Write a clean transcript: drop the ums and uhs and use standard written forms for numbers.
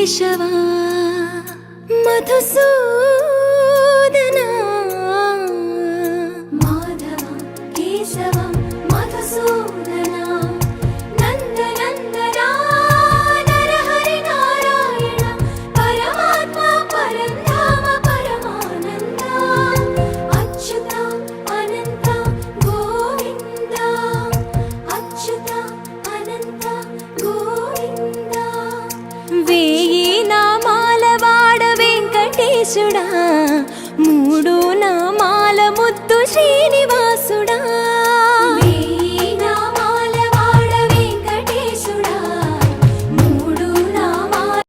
కేశవా మధుసూదనా మాధవ కేశవ మధుసూదనా నందనందనా నరహరి నారాయణ పరమాత్మ పరంధామ పరమానంద అచ్యుత అనంత గోవింద అచ్యుత అనంత గోవింద వేయి నామాల వాడ వెంకటేశుడా మూడు నామాల ముద్దు శ్రీనివాస